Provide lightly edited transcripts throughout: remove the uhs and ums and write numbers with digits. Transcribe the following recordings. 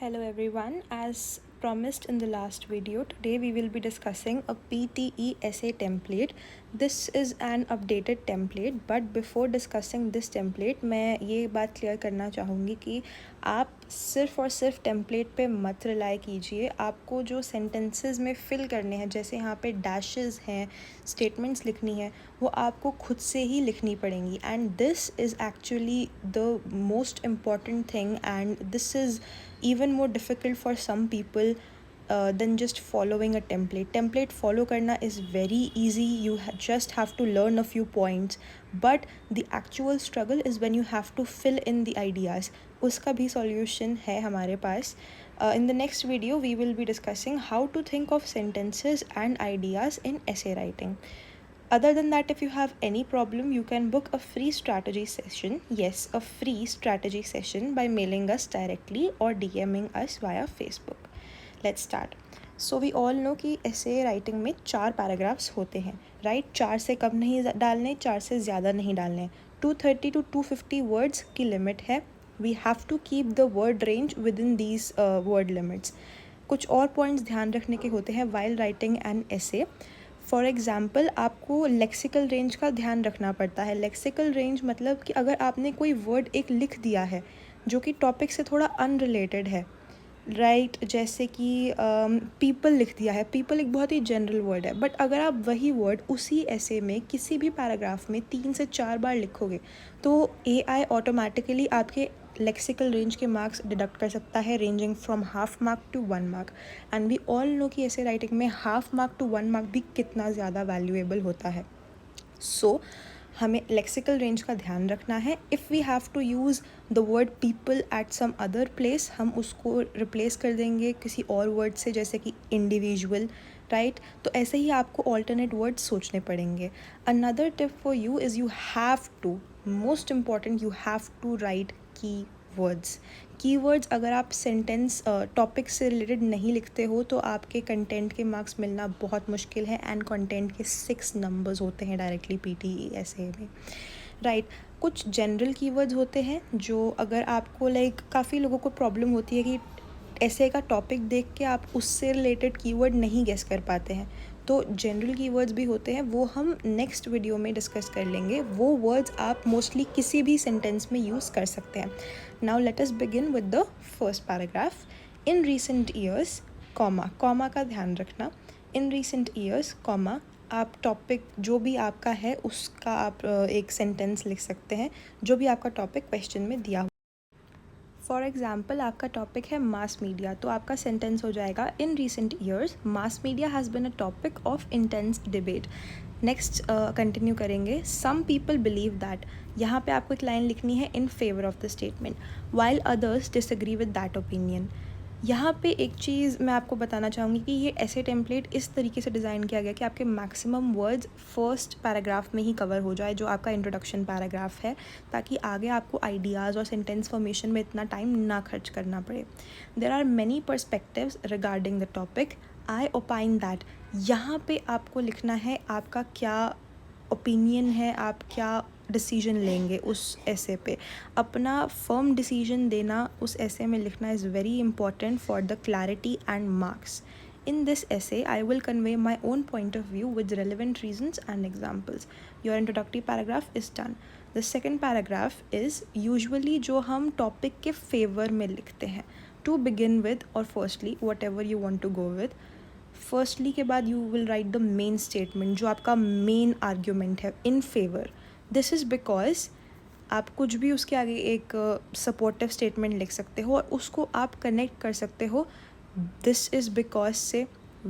Hello everyone, as promised in the last video, today we will be discussing a PTE essay template. This is an updated template, but before discussing this template, मैं ये बात clear करना चाहूँगी कि आप सिर्फ और सिर्फ टेम्पलेट पे मत रिलाई कीजिए। आपको जो सेंटेंसेस में फिल करने हैं, जैसे यहाँ पे डैशेस हैं, स्टेटमेंट्स लिखनी है, वो आपको खुद से ही लिखनी पड़ेंगी। And this is actually the most important thing, and this is even more difficult for some people than just following a template follow karna is very easy. You just have to learn a few points, but the actual struggle is when you have to fill in the ideas. Uska bhi solution hai hamare paas. In the next video we will be discussing how to think of sentences and ideas in essay writing. Other than that, if you have any problem, you can book a free strategy session. Yes, a free strategy session by mailing us directly or DMing us via Facebook. Let's start. So we all know कि essay writing में 4 paragraphs होते हैं, right? 4 से कम नहीं डालने, 4 से ज़्यादा नहीं डालने. 230 to 250 words की limit है. We have to keep the word range within these word limits. कुछ और points ध्यान रखने के होते हैं while writing an essay. For example, आपको लेक्सिकल रेंज का ध्यान रखना पड़ता है. लेक्सिकल रेंज मतलब कि अगर आपने कोई वर्ड एक लिख दिया है जो कि टॉपिक से थोड़ा अनरिलेटेड है, राइट, जैसे कि पीपल लिख दिया है. पीपल एक बहुत ही जनरल वर्ड है, बट अगर आप वही वर्ड उसी ऐसे में किसी भी पैराग्राफ में 3 से 4 बार लिखोगे तो AI ऑटोमेटिकली आपके लेक्सिकल रेंज के मार्क्स डिडक्ट कर सकता है, ranging from half mark to 1 mark. And we all know कि ऐसे राइटिंग में हाफ मार्क टू 1 मार्क भी कितना ज़्यादा वैल्यूएबल होता है. सो हमें लेक्सिकल रेंज का ध्यान रखना है. If we have to use the word people at some other place, हम उसको रिप्लेस कर देंगे किसी और वर्ड से, जैसे कि इंडिविजुअल, राइट. तो ऐसे ही आपको ऑल्टरनेट वर्ड सोचने पड़ेंगे. Another tip for you is you have to, most important, you have to write keywords. Keywords अगर आप सेंटेंस टॉपिक से रिलेटेड नहीं लिखते हो तो आपके कंटेंट के मार्क्स मिलना बहुत मुश्किल है. एंड कंटेंट के 6 नंबर्स होते हैं डायरेक्टली PTE ऐसे में, राइट. कुछ जनरल कीवर्ड्स होते हैं जो अगर आपको काफ़ी लोगों को प्रॉब्लम होती है कि ऐसे का टॉपिक देख के आप उससे रिलेटेड कीवर्ड नहीं गेस कर पाते हैं. तो जनरल कीवर्ड्स भी होते हैं, वो हम नेक्स्ट वीडियो में डिस्कस कर लेंगे. वो वर्ड्स आप मोस्टली किसी भी सेंटेंस में यूज़ कर सकते हैं. Now let us begin with the first paragraph. In recent years, comma का ध्यान रखना. इन रीसेंट ईयर्स, कॉमा, आप टॉपिक जो भी आपका है उसका आप एक सेंटेंस लिख सकते हैं, जो भी आपका टॉपिक क्वेश्चन में दिया. फॉर एग्ज़ाम्पल, आपका टॉपिक है मास मीडिया, तो आपका सेंटेंस हो जाएगा, in recent years mass media has been a topic of intense debate. Next continue करेंगे. सम पीपल बिलीव दैट, यहाँ पे आपको एक लाइन लिखनी है in favour of the statement, while others disagree with that opinion. यहाँ पे एक चीज़ मैं आपको बताना चाहूँगी कि ये ऐसे टेम्पलेट इस तरीके से डिज़ाइन किया गया कि आपके मैक्सिमम वर्ड्स फर्स्ट पैराग्राफ में ही कवर हो जाए, जो आपका इंट्रोडक्शन पैराग्राफ है, ताकि आगे आपको आइडियाज़ और सेंटेंस फॉर्मेशन में इतना टाइम ना खर्च करना पड़े. There are many perspectives regarding the topic. I opine that, यहाँ पे आपको लिखना है आपका क्या ओपिनियन है, आप क्या डिसीजन लेंगे उस ऐसे पे. अपना फर्म डिसीजन देना उस ऐसे में लिखना is very important for the clarity and marks. In this essay, I will convey my own point of view with relevant reasons and examples. Your introductory paragraph is done. The second paragraph is usually जो हम topic के favor में लिखते हैं. To begin with or firstly, whatever you want to go with. Firstly के बाद you will write the main statement, जो आपका main argument है in favor. This is because आप कुछ भी उसके आगे एक सपोर्टिव स्टेटमेंट लिख सकते हो और उसको आप कनेक्ट कर सकते हो this is because से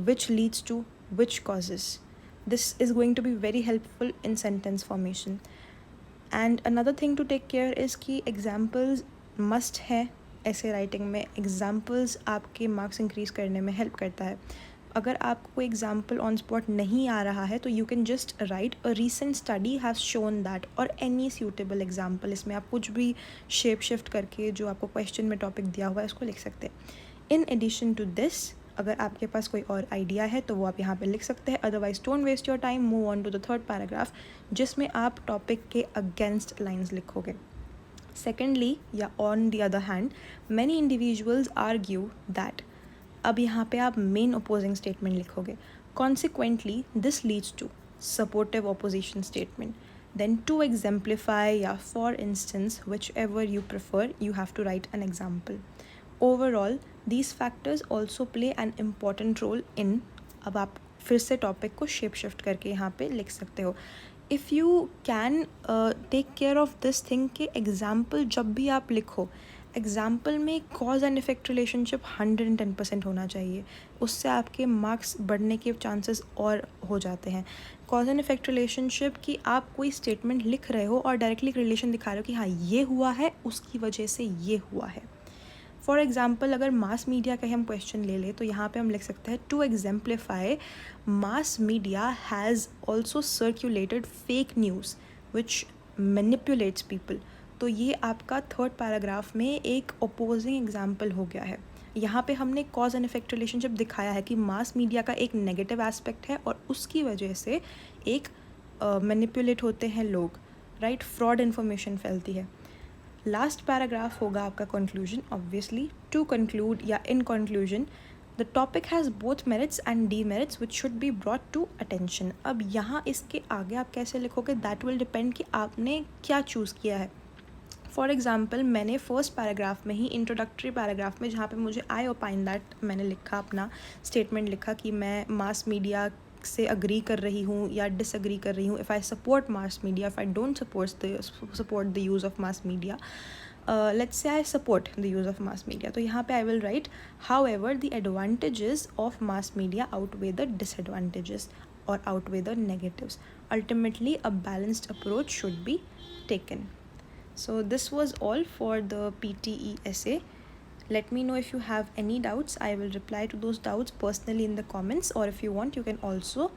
which leads to which causes. This is going to be very helpful in sentence formation. And another thing to take care is कि examples must है ऐसे राइटिंग में. examples आपके मार्क्स इंक्रीज करने में help करता है. अगर आपको कोई एग्जाम्पल ऑन स्पॉट नहीं आ रहा है तो you can just right a recent study has shown that, और एनी सूटेबल एग्जाम्पल. इसमें आप कुछ भी शेप शिफ्ट करके जो आपको क्वेश्चन में टॉपिक दिया हुआ है उसको लिख सकते हैं. इन एडिशन टू दिस, अगर आपके पास कोई और आइडिया है तो वो आप यहाँ पे लिख सकते हैं. Otherwise don't waste your time, move on to the third paragraph, जिसमें आप टॉपिक के अगेंस्ट लाइन्स लिखोगे. Secondly, या on the other hand, many individuals argue that, अब यहाँ पे आप main opposing statement लिखोगे. Consequently, this leads to supportive opposition statement. Then to exemplify, या for instance, whichever you prefer, you have to write an example. Overall, these factors also play an important role in, अब आप फिर से topic को shape shift करके यहाँ पे लिख सकते हो. If you can take care of this thing के एग्ज़ाम्पल जब भी आप लिखो, एग्ज़ाम्पल में कॉज एंड इफ़ेक्ट रिलेशनशिप 110% होना चाहिए. उससे आपके मार्क्स बढ़ने के चांसेस और हो जाते हैं. कॉज एंड इफ़ेक्ट रिलेशनशिप कि आप कोई स्टेटमेंट लिख रहे हो और डायरेक्टली रिलेशन दिखा रहे हो कि हाँ ये हुआ है, उसकी वजह से ये हुआ है. फॉर एग्ज़ाम्पल अगर मास मीडिया का ही हम क्वेश्चन ले लें तो यहाँ पे हम लिख सकते हैं to exemplify mass media has also circulated fake news which manipulates people. तो ये आपका थर्ड पैराग्राफ में एक ओपोजिंग एग्जाम्पल हो गया है. यहाँ पे हमने कॉज एंड इफेक्ट रिलेशनशिप दिखाया है कि मास मीडिया का एक नेगेटिव एस्पेक्ट है और उसकी वजह से एक मैनिपुलेट होते हैं लोग, राइट, फ्रॉड इन्फॉर्मेशन फैलती है. लास्ट पैराग्राफ होगा आपका कंक्लूजन. ऑब्वियसली टू कंक्लूड या in conclusion, the topic has both merits and demerits which should be brought to attention. अब यहाँ इसके आगे आप कैसे लिखोगे दैट विल डिपेंड कि आपने क्या चूज़ किया है. फॉर एग्ज़ाम्पल मैंने फर्स्ट पैराग्राफ में ही इंट्रोडक्टरी पैराग्राफ में जहाँ पे मुझे आई ओपाइन दैट मैंने लिखा, अपना स्टेटमेंट लिखा कि मैं मास मीडिया से अग्री कर रही हूँ या डिसअग्री कर रही हूँ. If I support mass media, if I don't support the use of mass media, let's say I support the use of mass media, तो यहाँ पे I will write however the advantages of mass media outweigh the disadvantages और outweigh the negatives. Ultimately, a balanced approach should be taken. So this was all for the PTE essay. Let me know if you have any doubts. I will reply to those doubts personally in the comments, or if you want, you can also